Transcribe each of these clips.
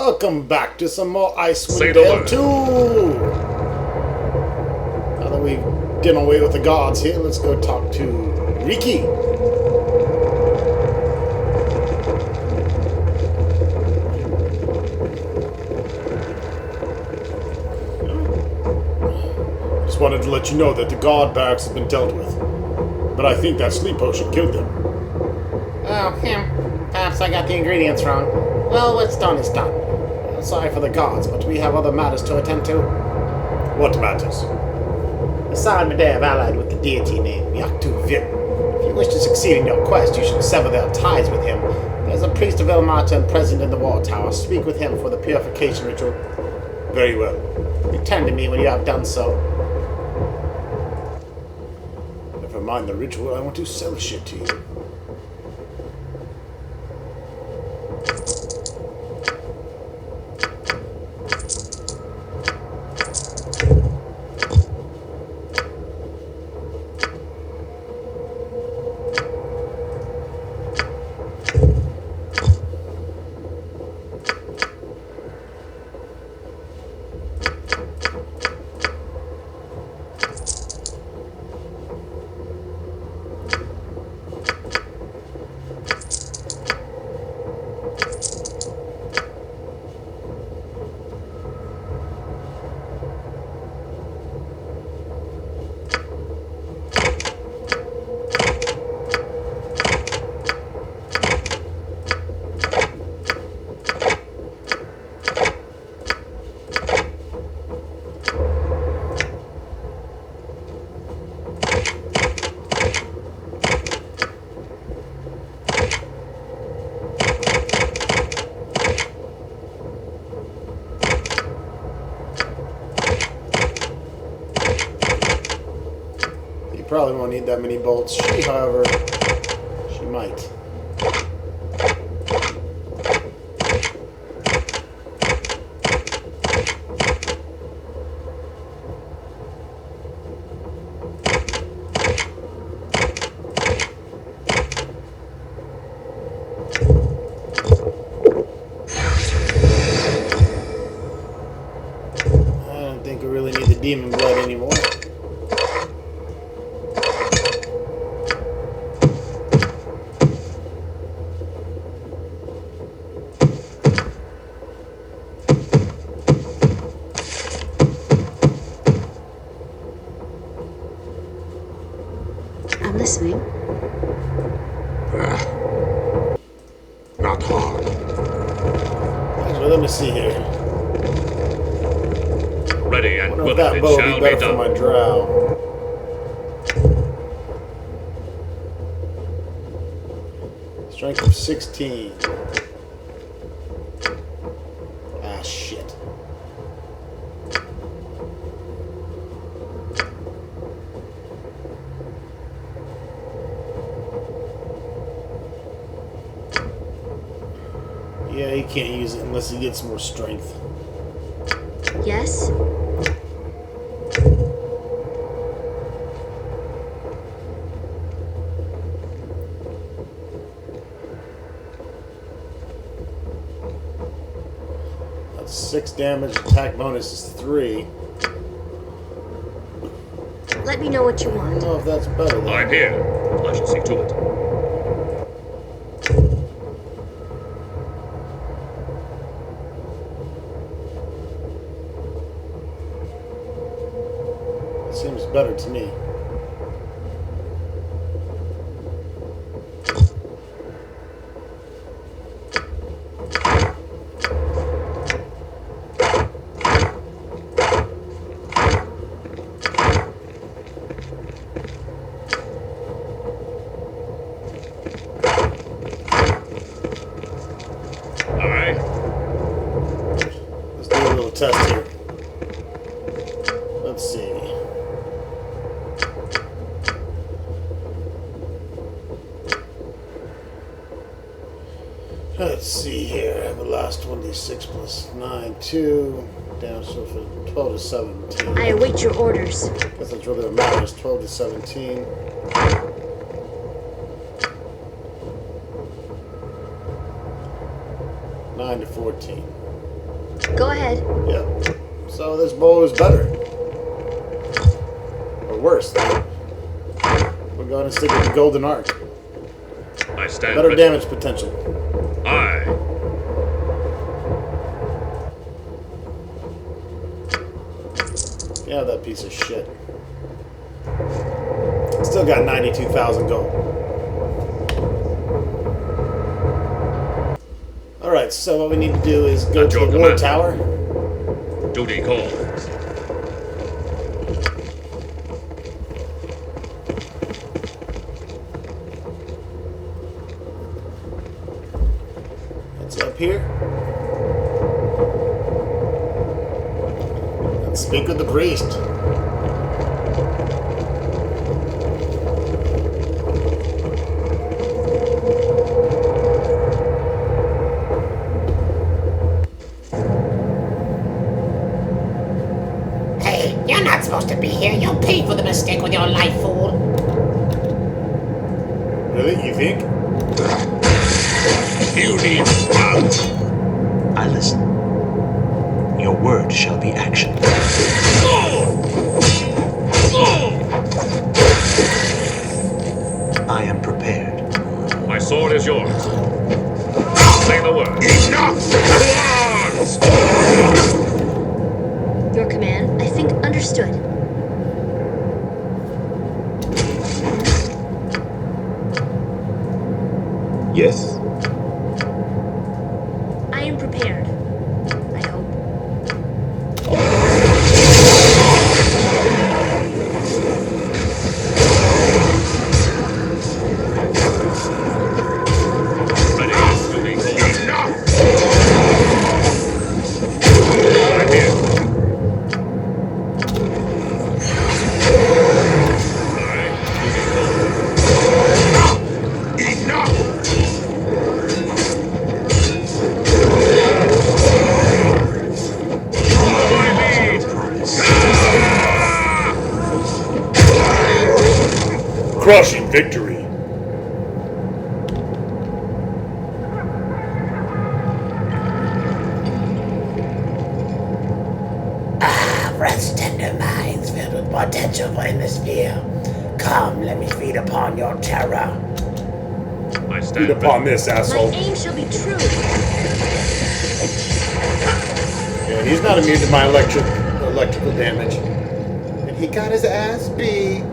Welcome back to some more Say Icewind the Tale word. 2! Now that we've gotten away with the gods here, let's go talk to Riki. Just wanted to let you know that the god barracks has been dealt with. But I think that sleep potion killed them. Oh, perhaps I got the ingredients wrong. Well, what's done is done. Sorry for the gods, but we have other matters to attend to. What matters? Asad Medea allied with the deity named Yaktu Vim. If you wish to succeed in your quest, you should sever their ties with him. There's a priest of Ilmata present in the war tower. Speak with him for the purification ritual. Very well. Return to me when you have done so. Never mind the ritual, I want to sell shit to you. Probably won't need that many bolts. She, however, she might. I don't think we really need the demon blood anymore. I'm listening. Not hard. Well, let me see here. Ready and I wonder if willing, that it bow would shall be be better for done. my drow. Strength of 16. Ah, shit. Yeah, he can't use it unless he gets more strength. Yes? That's 6 damage, attack bonus is 3. Let me know what you I don't want. know if that's better though. I'm here. I shall see to it. Seems better to me. Alright. Let's do a little test here. Let's see. Let's see here. I have the last 1d6 plus 9, 2. Down so for 12 to 17. I await your orders. Guess that's really what matters. 12 to 17. 9 to 14. Go ahead. Yep. So this bow is better. Or worse. We're going to stick with the golden arc. I stand Better ready. damage potential. Aye. Yeah, that piece of shit. Still got 92,000 gold. Alright, so what we need to do is go At to your the war command. tower. Duty calls. It's up here. And speak with the priest. Hey, you're not supposed to be here. You paid for the mistake with your life, fool. Really? You think? You need blood. I listen. Your word shall be action. I am prepared. My sword is yours. Say the word. Enough! Your command, I think, understood. Yes? I am prepared. I hope. Ready. Duty calls. Enough! I'm here. Aye. Duty calls. Enough! Follow my lead. Crushing victory. Rest tender minds filled with potential for in this sphere. Come, let me feed upon your terror. I stand Feed upon ready. this, My asshole. aim shall be true. Yeah, he's not immune to my electrical damage. And he got his ass beat.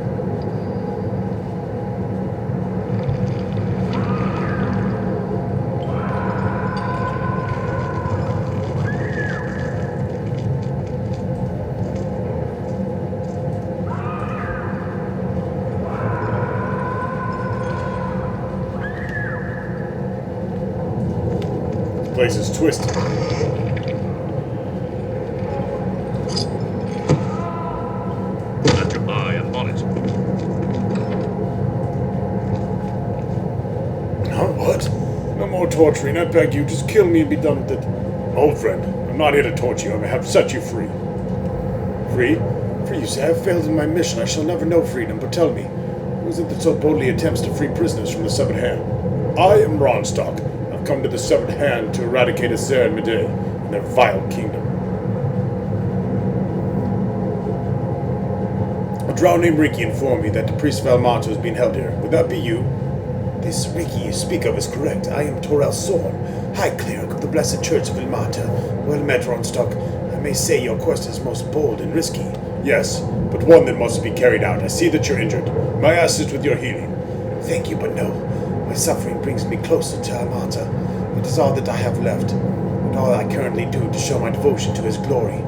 This place is twisted. I am on it. Huh? What? No more torturing. I beg you, just kill me and be done with it. Old friend, I'm not here to torture you. I have set you free. Free? Free, you say? I have failed in my mission. I shall never know freedom. But tell me, who is it that so boldly attempts to free prisoners from the Severed Hand? I am Ronstock. I've come to the Severed Hand to eradicate Azer and Medei and their vile kingdom. A drow named Ricky informed me that the priest of Almato is being held here. Would that be you? This Ricky you speak of is correct. I am Toral Sorn, High Cleric of the Blessed Church of Ilmata. Well met, Ronstock. I may say your quest is most bold and risky. Yes, but one that must be carried out. I see that you're injured. May I assist with your healing? Thank you, but no. My suffering brings me closer to Almata. It is all that I have left, and all I currently do to show my devotion to his glory.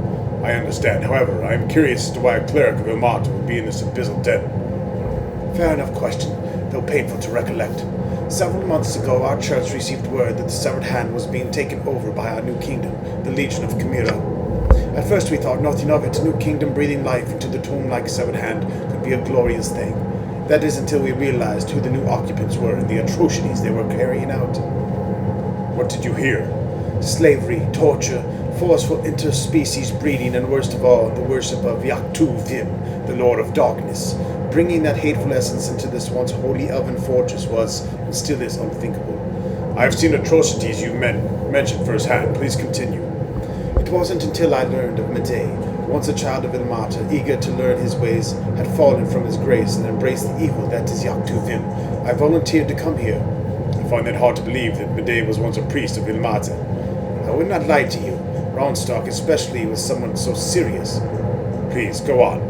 I understand. However, I am curious as to why a cleric of Ilmata would be in this abyssal den. Fair enough question, though painful to recollect. Several months ago, our church received word that the Severed Hand was being taken over by our new kingdom, the Legion of Chimera. At first we thought nothing of it. A new kingdom breathing life into the tomb-like Severed Hand could be a glorious thing. That is until we realized who the new occupants were and the atrocities they were carrying out. What did you hear? Slavery, torture, forceful interspecies breeding, and worst of all, the worship of Yaktu Vim, the Lord of Darkness. Bringing that hateful essence into this once holy elven fortress was, and still is, unthinkable. I have seen atrocities you mentioned firsthand. Please continue. It wasn't until I learned of Medei, once a child of Ilmata, eager to learn his ways, had fallen from his grace and embraced the evil that is Yaktu Vim, I volunteered to come here. I find it hard to believe that Medei was once a priest of Ilmata. I would not lie to you, Roundstock, especially with someone so serious. Please, go on.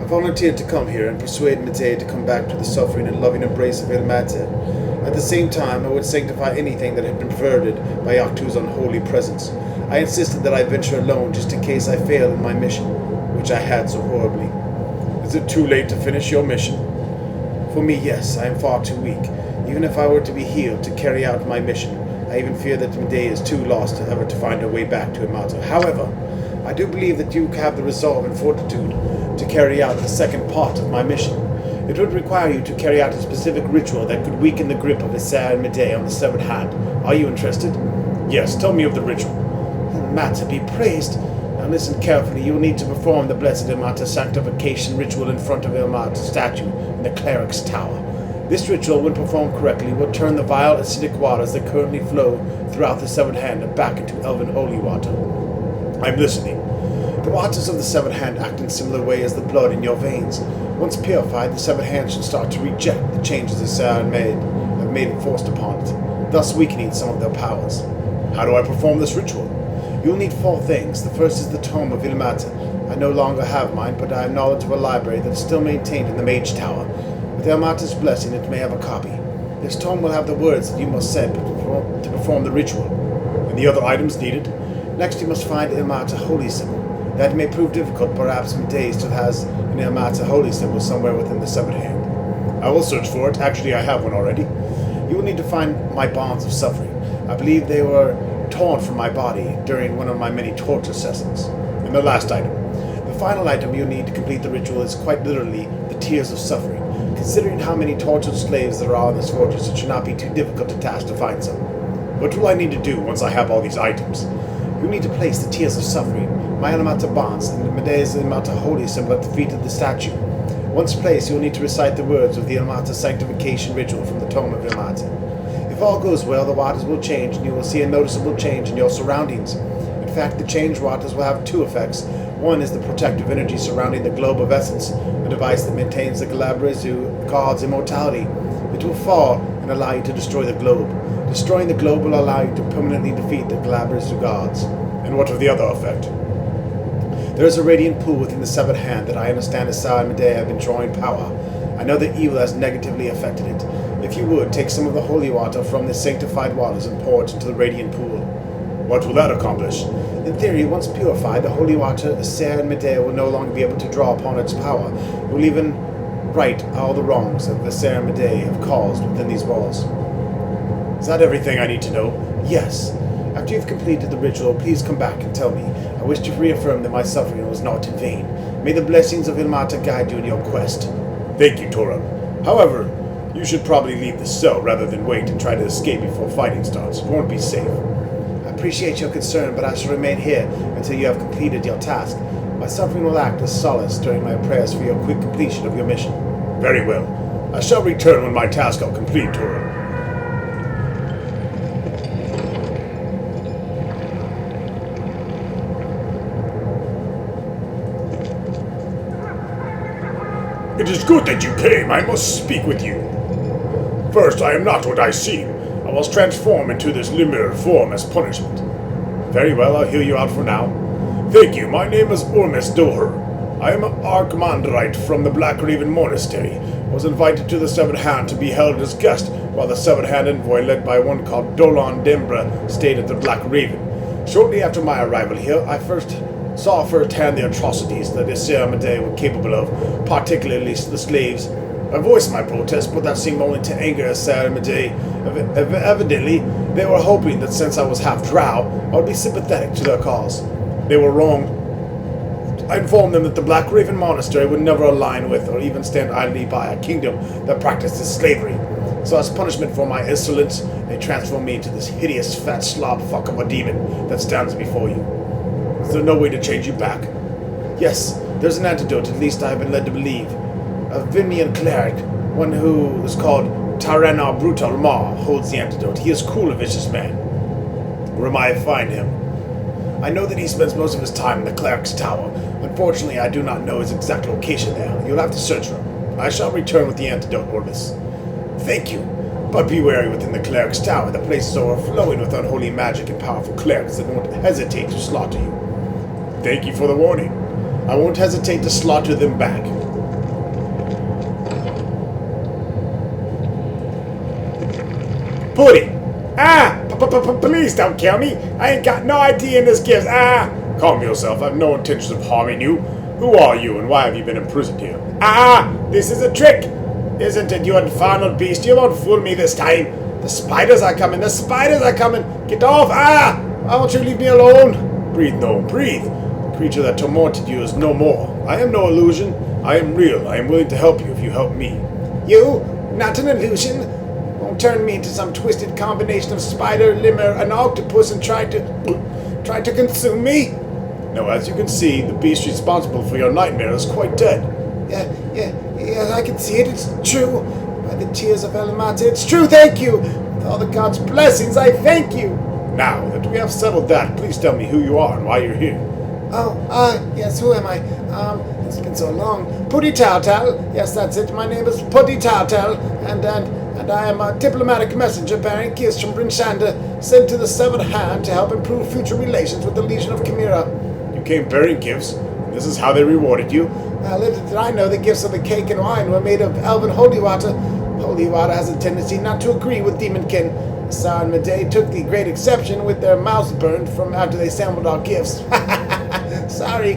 I volunteered to come here and persuade Medei to come back to the suffering and loving embrace of Ilmata. At the same time, I would sanctify anything that had been perverted by Yaktu's unholy presence. I insisted that I venture alone just in case I failed in my mission, which I had so horribly. Is it too late to finish your mission? For me, yes, I am far too weak. Even if I were to be healed to carry out my mission, I even fear that Medei is too lost ever to find her way back to Ilmata. However, I do believe that you have the resolve and fortitude to carry out the second part of my mission. It would require you to carry out a specific ritual that could weaken the grip of Isaiah and Medei on the severed hand. Are you interested? Yes, tell me of the ritual. Ilmata be praised. Now listen carefully. You will need to perform the Blessed Ilmata sanctification ritual in front of Ilmata's statue in the cleric's tower. This ritual, when performed correctly, will turn the vile acidic waters that currently flow throughout the severed hand back into elven holy water. I'm listening. The waters of the severed hand act in similar way as the blood in your veins. Once purified, the severed hand should start to reject the changes Isaiah have made enforced upon it, thus weakening some of their powers. How do I perform this ritual? You will need 4 things. The first is the Tome of Ilmata. I no longer have mine, but I have knowledge of a library that is still maintained in the Mage Tower. With Ilmata's blessing, it may have a copy. This tome will have the words that you must say to perform the ritual. And the other items needed? Next, you must find Ilmata holy symbol. That may prove difficult. Perhaps Medei still has an Ilmata holy symbol somewhere within the severed hand. I will search for it. Actually, I have one already. You will need to find my bonds of suffering. I believe they were torn from my body during one of my many torture sessions. And the last item. The final item you need to complete the ritual is quite literally the tears of suffering. Considering how many tortured slaves there are in this fortress, it should not be too difficult a task to find some. What will I need to do once I have all these items? You need to place the tears of suffering, my Ilmata bonds, and Medei's Ilmata holy symbol at the feet of the statue. Once placed, you will need to recite the words of the Ilmata sanctification ritual from the Tome of Ilmata. If all goes well, the waters will change, and you will see a noticeable change in your surroundings. In fact, the changed waters will have 2 effects. One is the protective energy surrounding the globe of essence, a device that maintains the Galabrezu god's immortality. It will fall and allow you to destroy the globe. Destroying the globe will allow you to permanently defeat the Galabrezu gods. And what of the other effect? There is a radiant pool within the severed hand that I understand Isaiah and Medei have been drawing power. I know that evil has negatively affected it. If you would, take some of the holy water from the sanctified waters and pour it into the radiant pool. What will that accomplish? In theory, once purified, the holy water, Isaiah and Medei, will no longer be able to draw upon its power. It will even right all the wrongs that Isaiah and Medei have caused within these walls. Is that everything I need to know? Yes. After you've completed the ritual, please come back and tell me. I wish to reaffirm that my suffering was not in vain. May the blessings of Ilmata guide you in your quest. Thank you, Toral. However, you should probably leave the cell rather than wait and try to escape before fighting starts. It won't be safe. I appreciate your concern, but I shall remain here until you have completed your task. My suffering will act as solace during my prayers for your quick completion of your mission. Very well. I shall return when my tasks are complete, Toral. It is good that you came. I must speak with you. First, I am not what I seem. I was transformed into this limber form as punishment. Very well, I'll hear you out for now. Thank you. My name is Urmes Doher. I am an Archimandrite from the Black Raven Monastery. I was invited to the Severed Hand to be held as guest while the Severed Hand envoy led by one called Dolan Dembra stayed at the Black Raven. Shortly after my arrival here, I saw firsthand the atrocities that Isaiah and Medei were capable of, particularly the slaves. I voiced my protest, but that seemed only to anger Isaiah and Medei. Evidently, they were hoping that since I was half drow, I would be sympathetic to their cause. They were wrong. I informed them that the Black Raven Monastery would never align with or even stand idly by a kingdom that practices slavery. So as punishment for my insolence, they transformed me into this hideous fat slob fuck of a demon that stands before you. Is there no way to change you back? Yes, there's an antidote, at least I have been led to believe. A Vimian cleric, one who is called Tarana Brutal Ma, holds the antidote. He is cool, a vicious man. Where might I find him? I know that he spends most of his time in the cleric's tower. Unfortunately, I do not know his exact location there. You'll have to search for him. I shall return with the antidote, Orbis. Thank you. But be wary within the cleric's tower. The place is overflowing with unholy magic and powerful clerics that won't hesitate to slaughter you. Thank you for the warning. I won't hesitate to slaughter them back. Pudding! Ah! Please don't kill me! I ain't got no idea in this gift. Ah! Calm yourself. I have no intentions of harming you. Who are you and why have you been imprisoned here? Ah! This is a trick! Isn't it, you infernal beast? You won't fool me this time. The spiders are coming. The spiders are coming. Get off! Ah! Why won't you leave me alone? Breathe, no, breathe. The creature that tormented you is no more. I am no illusion. I am real. I am willing to help you if you help me. You? Not an illusion? Won't turn me into some twisted combination of spider, lemur, and octopus and try to consume me? No, as you can see, the beast responsible for your nightmare is quite dead. Yeah, I can see it. It's true. By the tears of Elamata, it's true. Thank you. With all the gods' blessings, I thank you. Now that we have settled that, please tell me who you are and why you're here. Yes, who am I? It's been so long. Putty Towtel. Yes, that's it. My name is Putty Towtel, and I am a diplomatic messenger bearing gifts from Brinshanda, sent to the Severed Hand to help improve future relations with the Legion of Chimera. You came bearing gifts. This is how they rewarded you. Little did I know the gifts of the cake and wine were made of elven holy water. Holy water has a tendency not to agree with demonkin. Sar and Medei took the great exception with their mouths burned from after they sampled our gifts. Sorry.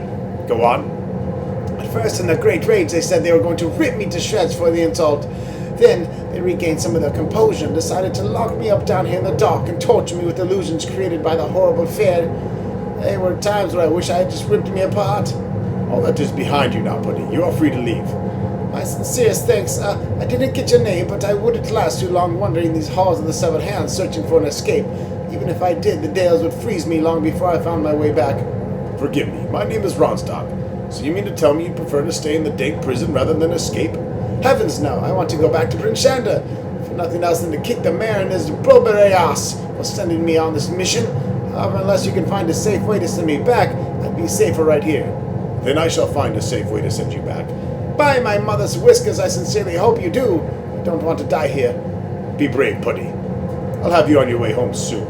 Go on. At first, in their great rage, they said they were going to rip me to shreds for the insult. Then, they regained some of their composure and decided to lock me up down here in the dark and torture me with illusions created by the horrible fear. There were times where I wish I had just ripped me apart. All that is behind you now, buddy. You are free to leave. My sincerest thanks. I didn't get your name, but I wouldn't last too long wandering these halls of the Severed Hand searching for an escape. Even if I did, the Dales would freeze me long before I found my way back. Forgive me. My name is Ronstock. So you mean to tell me you'd prefer to stay in the dank prison rather than escape? Heavens no. I want to go back to Brinshanda. For nothing else than to kick the mayor and his Bulbere ass for sending me on this mission. However, unless you can find a safe way to send me back, I'd be safer right here. Then I shall find a safe way to send you back. By my mother's whiskers, I sincerely hope you do. I don't want to die here. Be brave, Putty. I'll have you on your way home soon.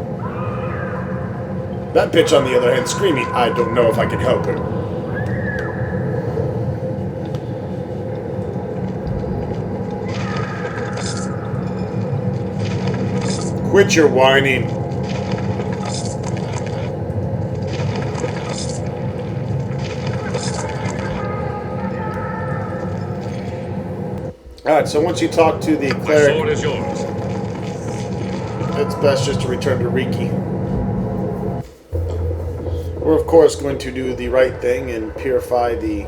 That bitch, on the other hand, screaming, I don't know if I can help her. Quit your whining. Alright, so once you talk to the My cleric, sword is yours. it's best just to return to Riki. We're of course going to do the right thing and purify the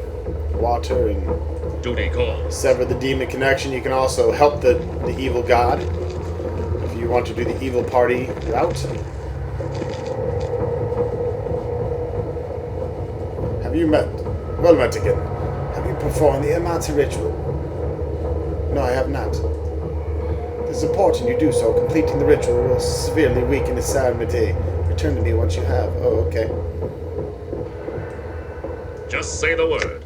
water and Duty calls. sever the demon connection. You can also help the evil god if you want to do the evil party route. Have you met? Well met again. Have you performed the Amata ritual? No, I have not. It is important you do so. Completing the ritual will severely weaken the Sar Medei. Return to me once you have. Oh, okay. Just say the word.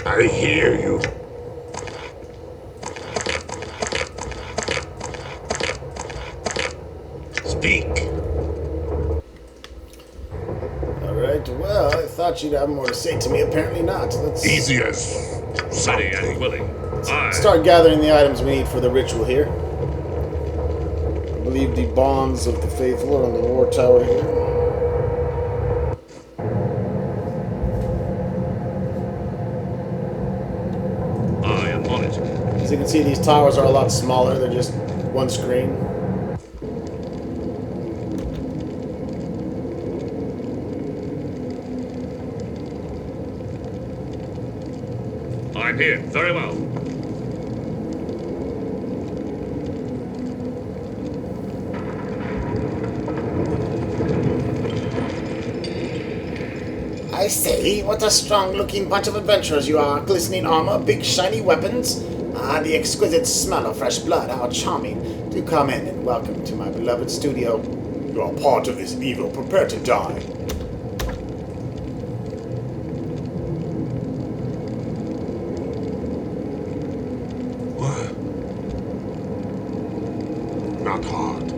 I hear you. Speak. Alright, well, I thought you'd have more to say to me. Apparently not. Let's Easy as Ready and willing. Aye. start gathering the items we need for the ritual here. I believe the bonds of the faithful are on the war tower here. I am on it. As you can see, these towers are a lot smaller. They're just one screen. I'm here. Very well. I say, what a strong-looking bunch of adventurers you are. Glistening armor, big shiny weapons. Ah, the exquisite smell of fresh blood. How charming. Do come in and welcome to my beloved studio. You are part of this evil. Prepare to die. What? Not hard.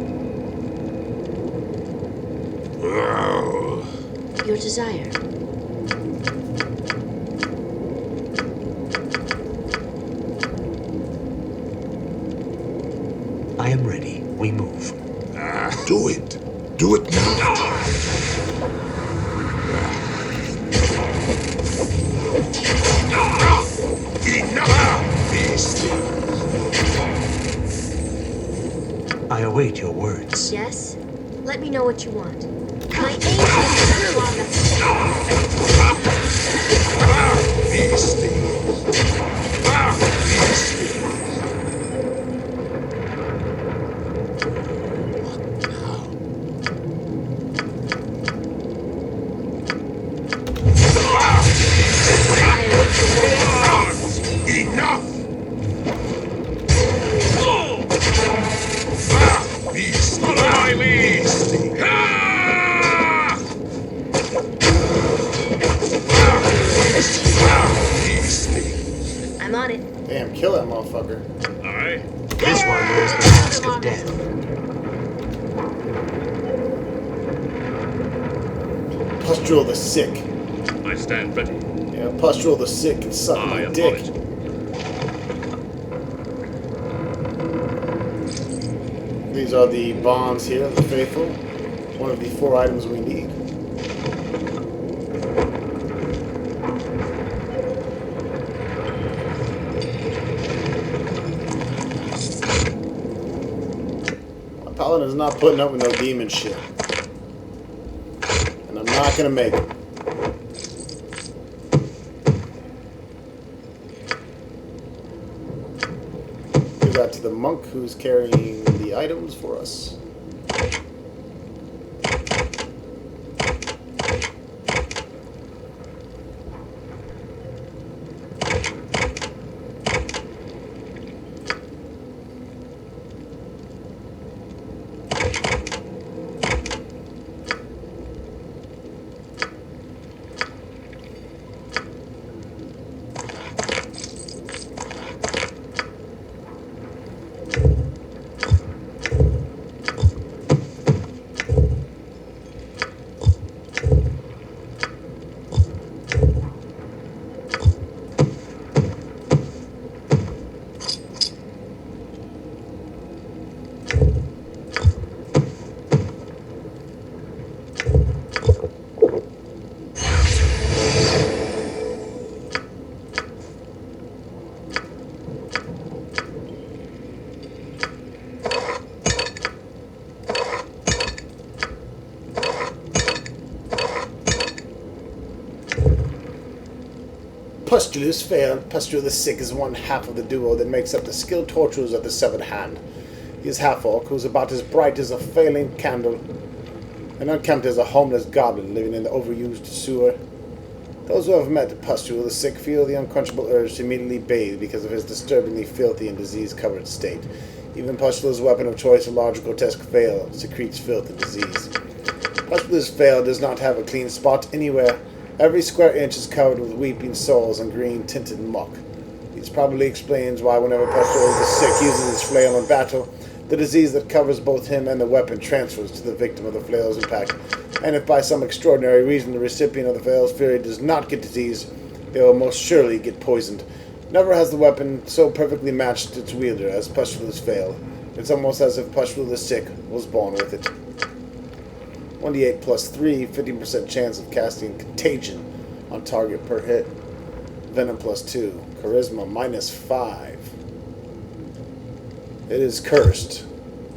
Well, Your desire. I am ready. We move. do it. Do it now. Enough! Beast! I await your words. Yes? Let me know what you want. My aim is to on the Beastie! Beastie! Enough! Beast! Follow my lead! I'm on it. Damn, kill that motherfucker. Aye. This one wears the mask of death. Pustule the sick. I stand ready. Yeah, Pustule the sick can suck I my am on dick. it. These are the bonds here of the faithful. One of the 4 items we need. My paladin is not putting up with no demon shit. And I'm not gonna make it. Give that to the monk who's carrying the items for us. Pustulus failed. Pustule the Sick is one half of the duo that makes up the skilled torturers of the Severed Hand. He is half-orc, who's about as bright as a failing candle, and unkempt as a homeless goblin living in the overused sewer. Those who have met Pustule the Sick feel the unquenchable urge to immediately bathe because of his disturbingly filthy and disease-covered state. Even Pustule's weapon of choice, a large grotesque veil, secretes filth and disease. Pustule's veil does not have a clean spot anywhere. Every square inch is covered with weeping souls and green-tinted muck. This probably explains why whenever Pustule the Sick uses his flail in battle, the disease that covers both him and the weapon transfers to the victim of the flail's impact. And if by some extraordinary reason the recipient of the flail's fury does not get disease, they will most surely get poisoned. Never has the weapon so perfectly matched its wielder as Pustule's flail. It's almost as if Pustule the Sick was born with it. 1d8 plus 3, 15% chance of casting Contagion on target per hit. Venom plus 2. Charisma minus 5. It is cursed.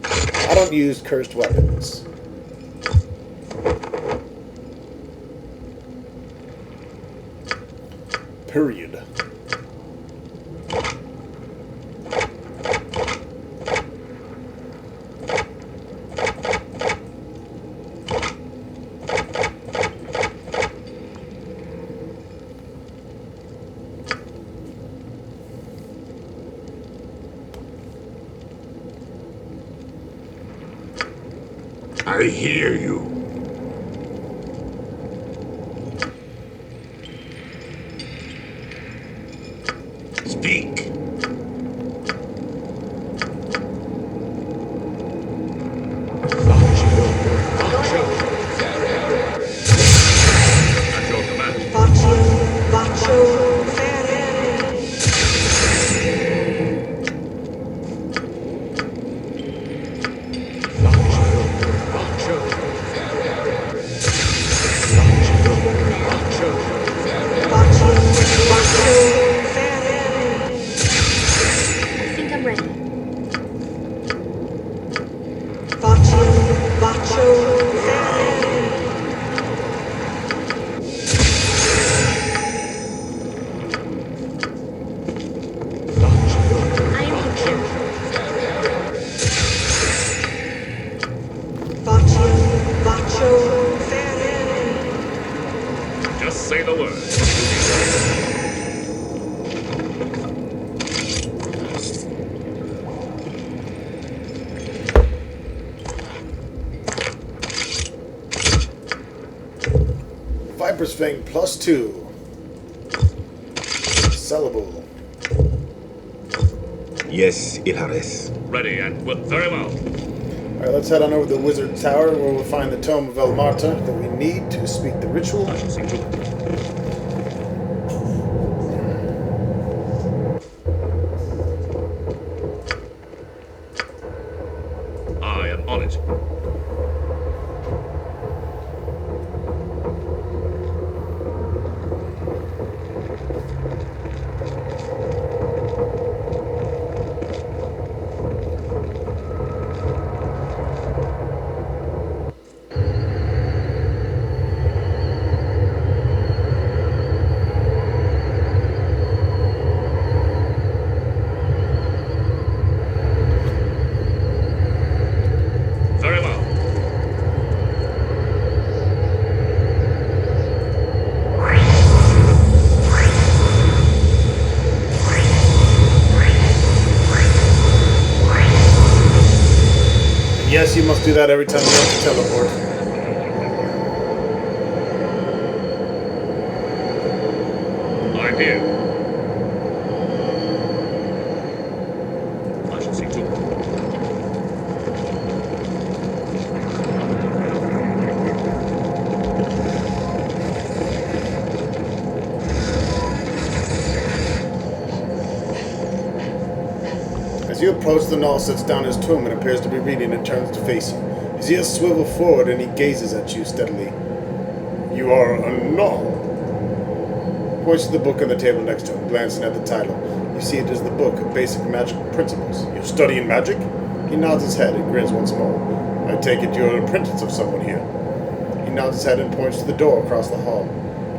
I don't use cursed weapons. Period. I hear you. Speak. At your command. Faccio, faccio, fere. Faccio, faccio, fere. I think I'm ready. Faccio, faccio, fere. I am prepared. Faccio, faccio, fere. Just say the word. Viper's Fang +2. Sellable. Yes, Ilhares. Ready and very well. Alright, let's head on over to the Wizard Tower where we'll find the Tome of El Marta that we need to speak the ritual. I shall see to it. I am on it. Very well. And yes, you must do that every time you want to teleport. I'm here. I shall see to it. As you approach, the Null sits down his tomb and appears to be reading and turns to face you. His ears swivel forward and he gazes at you steadily. You are a Null. Points to the book on the table next to him, glancing at the title. You see it is the book of basic magic principles. You're studying magic? He nods his head and grins once more. I take it you're an apprentice of someone here. He nods his head and points to the door across the hall.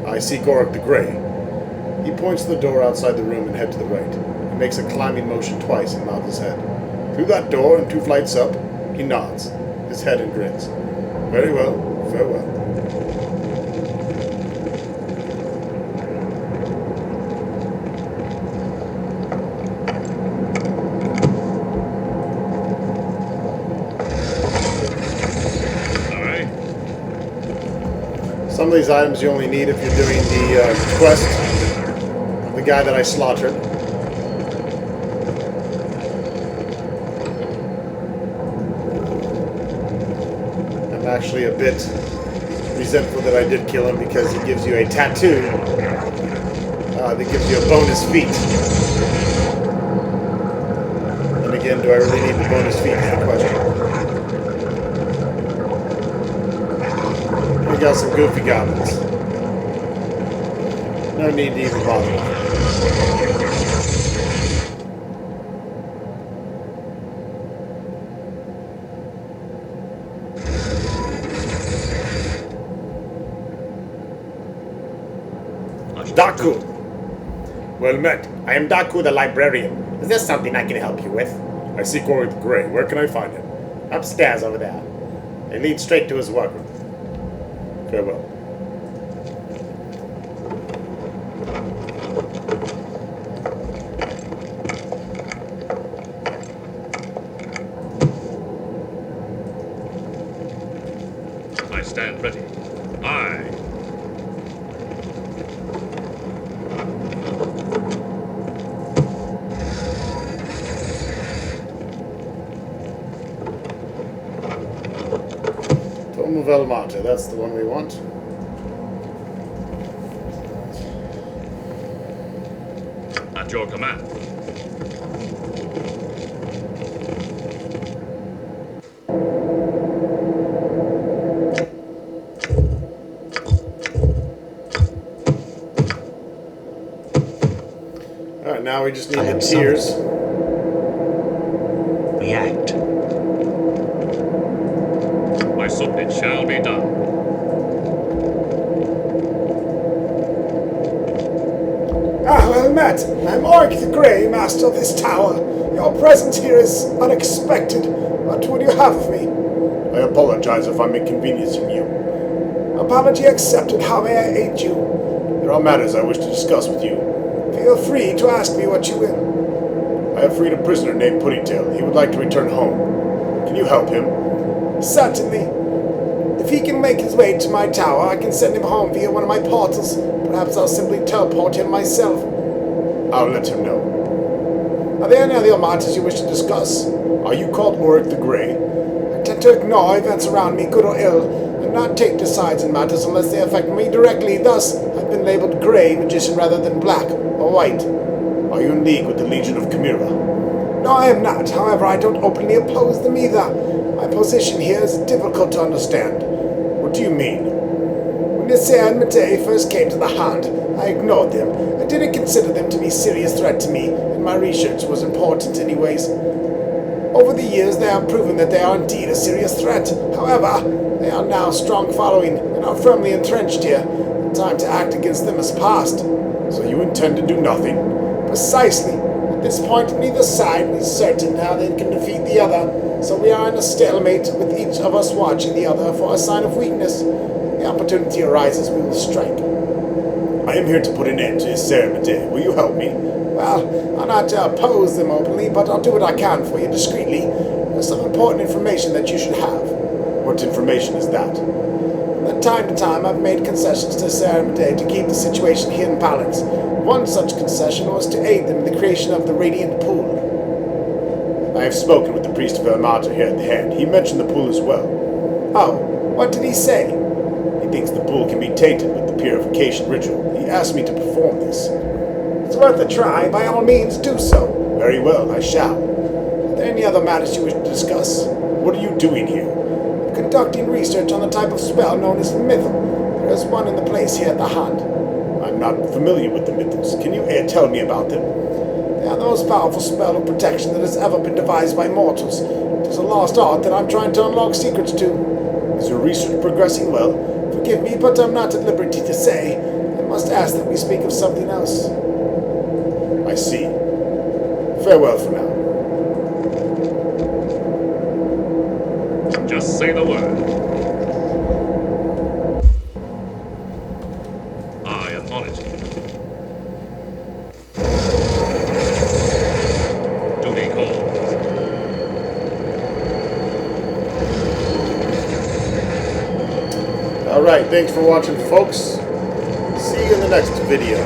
I seek Oric the Grey. He points to the door outside the room and head to the right. He makes a climbing motion twice and nods his head. Through that door and 2 flights up, he nods his head and grins. Very well, farewell. All right. Some of these items you only need if you're doing the quest of the guy that I slaughtered. I'm actually a bit resentful that I did kill him because he gives you a tattoo that gives you a bonus feat. And again, do I really need the bonus feat is the question. We got some goofy goblins. No need to even bother with them. Daku! Well met. I am Daku the librarian. Is there something I can help you with? I seek Oric the Grey. Where can I find him? Upstairs over there. They lead straight to his workroom. Farewell. stand ready. Aye. Tome of El Mate, that's the one we want. At your command. Alright, now we just need I the am tears. We act. My son, it shall be done. Ah, well met. I'm Orc the Grey, master of this tower. Your presence here is unexpected. What would you have of me? I apologize if I'm inconveniencing you. Apology accepted. How may I aid you? There are matters I wish to discuss with you. Feel free to ask me what you will. I have freed a prisoner named Ponytail. He would like to return home. Can you help him? Certainly. If he can make his way to my tower, I can send him home via one of my portals. Perhaps I'll simply teleport him myself. I'll let him know. Are there any other matters you wish to discuss? Are you called Oric the Grey? I tend to ignore events around me, good or ill, and not take decides in matters unless they affect me directly. Thus, I've been labeled Grey Magician rather than Black or White. Are you in league with the Legion of Chimera? No, I am not. However, I don't openly oppose them either. My position here is difficult to understand. What do you mean? When Nisea and Matei first came to the Hunt, I ignored them. I didn't consider them to be a serious threat to me, and my research was important anyways. Over the years, they have proven that they are indeed a serious threat. However, they are now a strong following and are firmly entrenched here. The time to act against them has passed. So you intend to do nothing? Precisely. At this point, neither side is certain how they can defeat the other, so we are in a stalemate with each of us watching the other for a sign of weakness. The opportunity arises, we will strike. I am here to put an end to his ceremony. Will you help me? Well, I'm not to oppose them openly, but I'll do what I can for you discreetly. There's some important information that you should have. What information is that? From time to time, I've made concessions to Ceremony to keep the situation here in balance. One such concession was to aid them in the creation of the Radiant Pool. I have spoken with the priest of El Mate here at the head. He mentioned the pool as well. Oh, what did he say? He thinks the pool can be tainted with the purification ritual. He asked me to perform this. It's worth a try. By all means, do so. Very well, I shall. Are there any other matters you wish to discuss? What are you doing here? I'm conducting research on the type of spell known as Mythal. There is one in the place here at the Hunt. I'm not familiar with the Mythals. Can you tell me about them? They are the most powerful spell of protection that has ever been devised by mortals. It is a lost art that I'm trying to unlock secrets to. Is your research progressing well? Forgive me, but I'm not at liberty to say. I must ask that we speak of something else. I see. Farewell for now. Just say the word. I am on it. Duty called. Alright, thanks for watching, folks. See you in the next video.